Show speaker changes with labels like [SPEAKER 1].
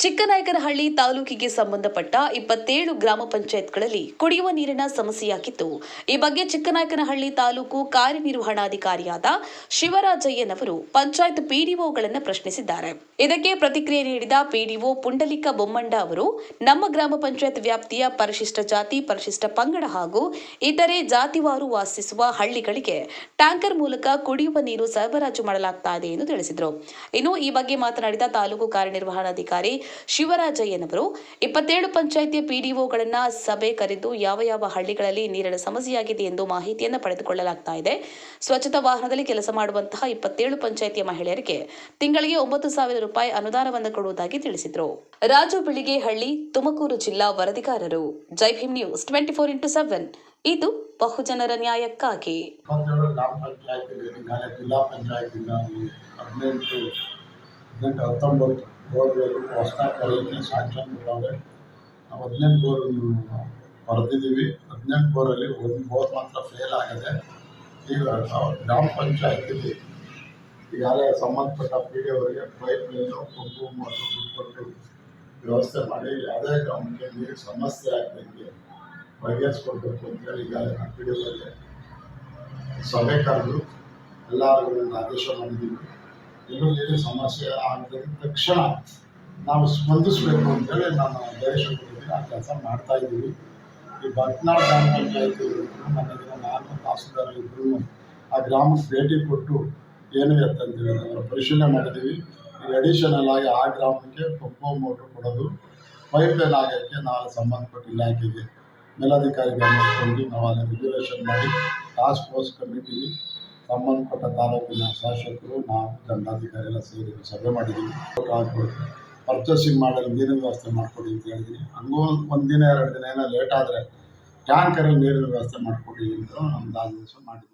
[SPEAKER 1] ಚಿಕ್ಕನಾಯಕನಹಳ್ಳಿ ತಾಲೂಕಿಗೆ ಸಂಬಂಧಪಟ್ಟ 27 ಗ್ರಾಮ ಪಂಚಾಯತ್ಗಳಲ್ಲಿ ಕುಡಿಯುವ ನೀರಿನ ಸಮಸ್ಯೆಯಾಗಿದ್ದು, ಈ ಬಗ್ಗೆ ಚಿಕ್ಕನಾಯಕನಹಳ್ಳಿ ತಾಲೂಕು ಕಾರ್ಯನಿರ್ವಹಣಾಧಿಕಾರಿಯಾದ ಶಿವರಾಜಯ್ಯನವರು ಪಂಚಾಯತ್ ಪಿಡಿಒಗಳನ್ನು ಪ್ರಶ್ನಿಸಿದ್ದಾರೆ. ಇದಕ್ಕೆ ಪ್ರತಿಕ್ರಿಯೆ ನೀಡಿದ ಪಿಡಿಒ ಪುಂಡಲಿಕ ಬೊಮ್ಮಂಡ ಅವರು, ನಮ್ಮ ಗ್ರಾಮ ಪಂಚಾಯತ್ ವ್ಯಾಪ್ತಿಯ ಪರಿಶಿಷ್ಟ ಜಾತಿ, ಪರಿಶಿಷ್ಟ ಪಂಗಡ ಹಾಗೂ ಇತರೆ ಜಾತಿವಾರು ವಾಸಿಸುವ ಹಳ್ಳಿಗಳಿಗೆ ಟ್ಯಾಂಕರ್ ಮೂಲಕ ಕುಡಿಯುವ ನೀರು ಸರಬರಾಜು ಮಾಡಲಾಗ್ತಾ ಇದೆ ಎಂದು ತಿಳಿಸಿದರು. ಇನ್ನು ಈ ಬಗ್ಗೆ ಮಾತನಾಡಿದ ತಾಲೂಕು ಕಾರ್ಯನಿರ್ವಹಣಾಧಿಕಾರಿ ಶಿವರಾಜಯ್ಯನವರು 27 ಪಂಚಾಯಿತಿಯ ಪಿಡಿಒಗಳನ್ನ ಸಭೆ ಕರೆದು ಯಾವ ಹಳ್ಳಿಗಳಲ್ಲಿ ನೀರಿನ ಸಮಸ್ಯೆಯಾಗಿದೆ ಎಂದು ಮಾಹಿತಿಯನ್ನು ಪಡೆದುಕೊಳ್ಳಲಾಗ್ತಾ ಇದೆ. ಸ್ವಚ್ಛತಾ ವಾಹನದಲ್ಲಿ ಕೆಲಸ ಮಾಡುವಂತಹ 27 ಪಂಚಾಯಿತಿಯ ಮಹಿಳೆಯರಿಗೆ ತಿಂಗಳಿಗೆ 9,000 ರೂಪಾಯಿ ಅನುದಾನವನ್ನು ಕೊಡುವುದಾಗಿ ತಿಳಿಸಿದರು. ರಾಜು ಬಿಳಿಗೇಹಳ್ಳಿ, ತುಮಕೂರು ಜಿಲ್ಲಾ ವರದಿಗಾರರು. ಜೈ ಭೀಮ್ ನ್ಯೂಸ್ 24x7. ಇದು ಬಹುಜನರ ನ್ಯಾಯಕ್ಕಾಗಿ.
[SPEAKER 2] ಹೊಸದಾಗಿ ಸ್ಯಾಂಕ್ಷನ್ ಇದ್ದಾವೆ. ನಾವು 18 ಬೋರ್ ಹೊರದಿದ್ದೀವಿ. 18 ಬೋರಲ್ಲಿ ಒಂದು ಬೋರ್ ಮಾತ್ರ ಫೇಲ್ ಆಗಿದೆ. ಈಗ ಗ್ರಾಮ ಪಂಚಾಯತಿಗೆ ಈಗಾಗಲೇ ಸಂಬಂಧಪಟ್ಟ ಪಿ ಡಿ ಅವರಿಗೆ ಪೈಪ್ ಲೈನು, ಪಂಪು ಮೋಟರ್ ಕೊಟ್ಟು ವ್ಯವಸ್ಥೆ ಮಾಡಿ ಯಾವುದೇ ಗ್ರಾಮಕ್ಕೆ ನೀರು ಸಮಸ್ಯೆ ಆಗದಂಗೆ ಬಗೆಹರಿಸ್ಕೊಡ್ಬೇಕು ಅಂತೇಳಿ ಈಗಾಗಲೇ ಪಿ ಡಿ ಅವರಿಗೆ ಸಭೆ ಕರೆದು ಎಲ್ಲರಿಗೂ ಆದೇಶ ಮಾಡಿದ್ದೀವಿ. ಇನ್ನೂ ನೀರಿನ ಸಮಸ್ಯೆ ಆಗಿದ ತಕ್ಷಣ ನಾವು ಸ್ಪಂದಿಸಬೇಕು ಅಂತೇಳಿ ನಾನು ಡೈರೆಕ್ಷನ್ ಕೊಟ್ಟಿದ್ದೀನಿ. ಆ ಕೆಲಸ ಮಾಡ್ತಾಯಿದ್ದೀವಿ. ಈ ಬಟ್ನಾಳ್ ಗ್ರಾಮ ಪಂಚಾಯತಿ ನನಗೆ ನಾನು ತಹಸೀಲ್ದಾರ್ ಇಬ್ಬರು ಆ ಗ್ರಾಮಕ್ಕೆ ಭೇಟಿ ಕೊಟ್ಟು ಏನು ಅಂತೇಳಿ ಅದನ್ನು ಪರಿಶೀಲನೆ ಮಾಡಿದ್ದೀವಿ. ಈಗ ಅಡಿಷನಲ್ ಆಗಿ ಆ ಗ್ರಾಮಕ್ಕೆ ಪಂಪು ಮೋಟ್ರ್ ಕೊಡೋದು, ಪೈಪ್ ಲೈನ್ ಆಗೋಕ್ಕೆ ನಾವು ಸಂಬಂಧಪಟ್ಟ ಇಲಾಖೆಗೆ ಮೇಲಾಧಿಕಾರಿ ಗಮನಿಸ್ಕೊಂಡು ನಾವು ಅಲ್ಲಿ ರೆಗ್ಯುಲೇಷನ್ ಮಾಡಿ ಟಾಸ್ಕ್ ಫೋರ್ಸ್ ಕಮಿಟಿಲಿ ಸಂಬಂಧಪಟ್ಟ ತಾಲೂಕಿನ ಶಾಸಕರು, ನಾವು ದಂಡಾಧಿಕಾರಿ ಎಲ್ಲ ಸೇರಿ ಸಭೆ ಮಾಡಿದ್ದೀವಿ. ಪರ್ಚೇಸಿಂಗ್ ಮಾಡಲು ನೀರಿನ ವ್ಯವಸ್ಥೆ ಮಾಡಿಕೊಡಿ ಅಂತ ಹೇಳಿದ್ದೀನಿ. ಹಂಗೂ ಒಂದು ದಿನ 2 ದಿನ ಏನೋ ಲೇಟ್ ಆದರೆ ಟ್ಯಾಂಕರಲ್ಲಿ ನೀರಿನ ವ್ಯವಸ್ಥೆ ಮಾಡಿಕೊಡಿ ಅಂತ ನಮ್ದು ಆದೇಶ ಮಾಡಿದ್ದೀವಿ.